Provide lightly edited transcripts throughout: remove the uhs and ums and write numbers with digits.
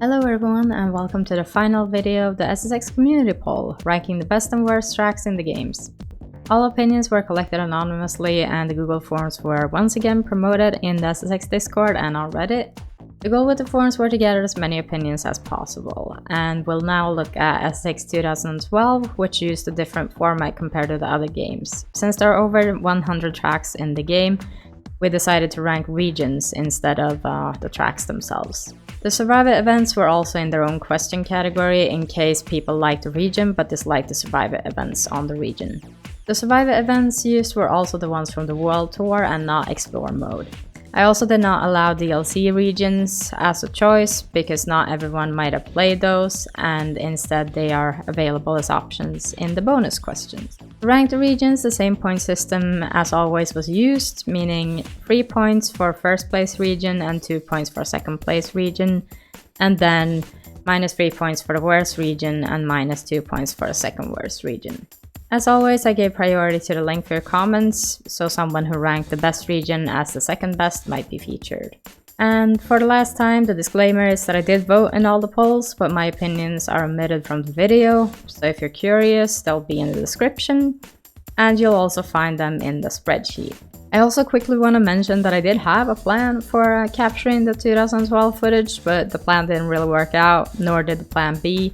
Hello everyone and welcome to the final video of the SSX Community Poll, ranking the best and worst tracks in the games. All opinions were collected anonymously and the Google Forms were once again promoted in the SSX Discord and on Reddit. The goal with the forums were to gather as many opinions as possible, and we'll now look at SSX 2012, which used a different format compared to the other games. Since there are over 100 tracks in the game, we decided to rank regions instead of the tracks themselves. The Survivor events were also in their own question category in case people liked the region but disliked the Survivor events on the region. The Survivor events used were also the ones from the World Tour and not Explore mode. I also did not allow DLC regions as a choice because not everyone might have played those, and instead they are available as options in the bonus questions. To rank the regions, the same point system as always was used, meaning 3 points for first place region and 2 points for second place region, and then -3 points for the worst region and -2 points for the second worst region. As always, I gave priority to the lengthier comments, so someone who ranked the best region as the second best might be featured. And for the last time, the disclaimer is that I did vote in all the polls, but my opinions are omitted from the video, so if you're curious, they'll be in the description, and you'll also find them in the spreadsheet. I also quickly want to mention that I did have a plan for capturing the 2012 footage, but the plan didn't really work out, nor did the plan B.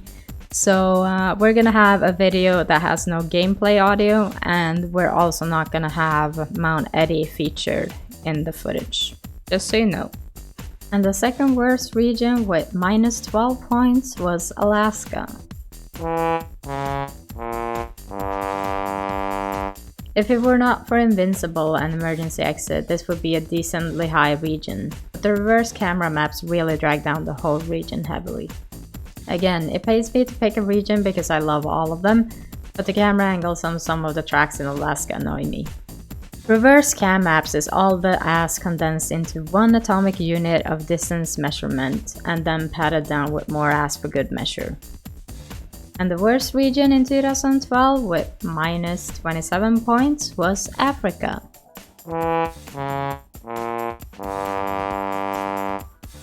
So we're gonna have a video that has no gameplay audio, and we're also not gonna have Mount Eddie featured in the footage, just so you know. And the second worst region with -12 points was Alaska. If it were not for Invincible and Emergency Exit, this would be a decently high region, but the reverse camera maps really drag down the whole region heavily. Again, it pays me to pick a region because I love all of them, but the camera angles on some of the tracks in Alaska annoy me. Reverse cam maps is all the ass condensed into one atomic unit of distance measurement and then patted down with more ass for good measure. And the worst region in 2012 with -27 points was Africa.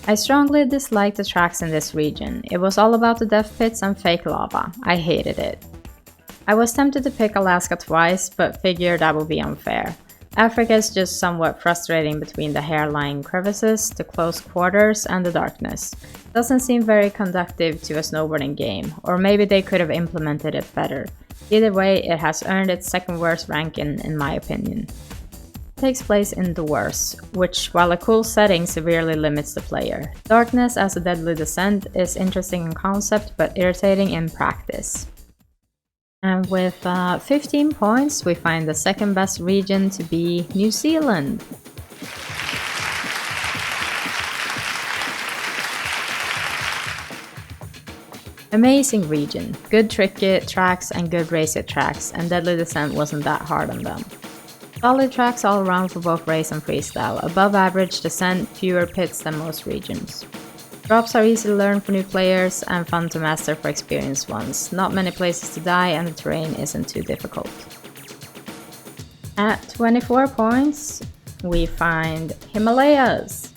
I strongly disliked the tracks in this region. It was all about the death pits and fake lava. I hated it. I was tempted to pick Alaska twice, but figured that would be unfair. Africa is just somewhat frustrating between the hairline crevices, the close quarters, and the darkness. Doesn't seem very conducive to a snowboarding game, or maybe they could have implemented it better. Either way, it has earned its second worst ranking in my opinion. Takes place indoors, which, while a cool setting, severely limits the player. Darkness as a deadly descent is interesting in concept, but irritating in practice. And with 15 points, we find the second best region to be New Zealand. Amazing region, good tricky tracks and good racer tracks, and deadly descent wasn't that hard on them. Solid tracks all around for both race and freestyle, above average descent, fewer pits than most regions. Drops are easy to learn for new players and fun to master for experienced ones. Not many places to die and the terrain isn't too difficult. At 24 points, we find Himalayas.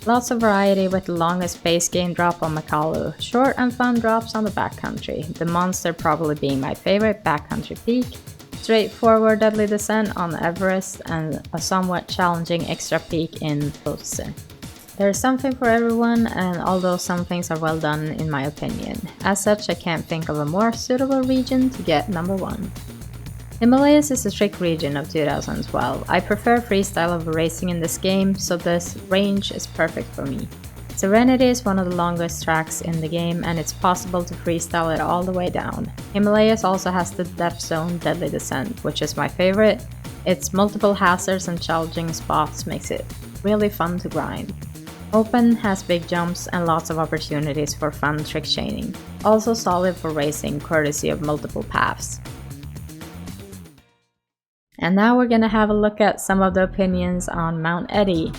Lots of variety with the longest base game drop on Makalu, short and fun drops on the backcountry, the monster probably being my favorite backcountry peak, straightforward deadly descent on Everest, and a somewhat challenging extra peak in Fuji. There's something for everyone, and although some things are well done in my opinion, as such I can't think of a more suitable region to get number 1. Himalayas is a trick region of 2012. I prefer freestyle over racing in this game, so this range is perfect for me. Serenity is one of the longest tracks in the game, and it's possible to freestyle it all the way down. Himalayas also has the depth zone deadly descent, which is my favorite. Its multiple hazards and challenging spots makes it really fun to grind. Open has big jumps and lots of opportunities for fun trick chaining. Also solid for racing, courtesy of multiple paths. And now we're gonna have a look at some of the opinions on Mount Eddie.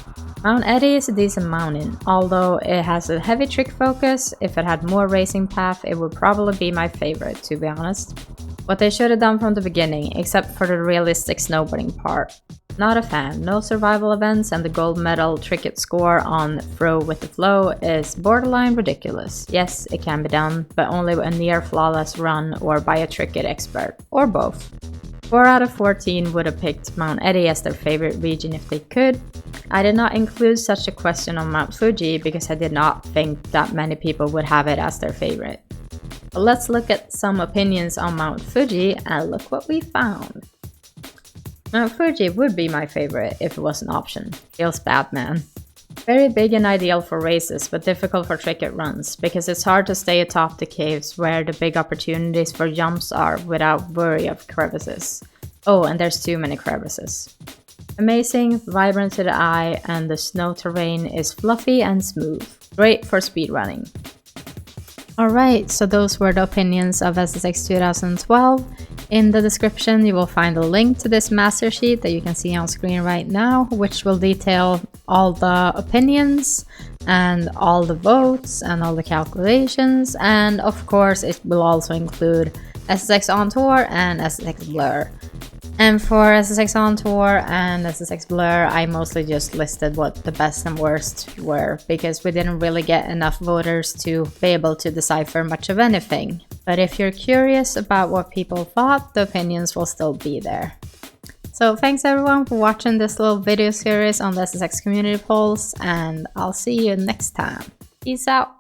Mount Eddie is a decent mountain, although it has a heavy trick focus. If it had more racing path, it would probably be my favorite, to be honest. What they should have done from the beginning, except for the realistic snowboarding part. Not a fan. No survival events, and the gold medal ticket score on Throw with the Flow is borderline ridiculous. Yes, it can be done, but only a near flawless run or by a ticket expert, or both. 4 out of 14 would have picked Mount Eddie as their favorite region if they could. I did not include such a question on Mount Fuji because I did not think that many people would have it as their favorite. But let's look at some opinions on Mount Fuji and look what we found. Mount Fuji would be my favorite if it was an option. Feels bad, man. Very big and ideal for races, but difficult for ticket runs, because it's hard to stay atop the caves where the big opportunities for jumps are without worry of crevices. Oh, and there's too many crevices. Amazing, vibrant to the eye, and the snow terrain is fluffy and smooth. Great for speedrunning. Alright, so those were the opinions of SSX 2012. In the description you will find a link to this master sheet that you can see on screen right now, which will detail all the opinions and all the votes and all the calculations, and of course it will also include SSX On Tour and SSX Blur. And for SSX On Tour and SSX Blur, I mostly just listed what the best and worst were, because we didn't really get enough voters to be able to decipher much of anything. But if you're curious about what people thought, the opinions will still be there. So thanks everyone for watching this little video series on the SSX Community Polls, and I'll see you next time. Peace out!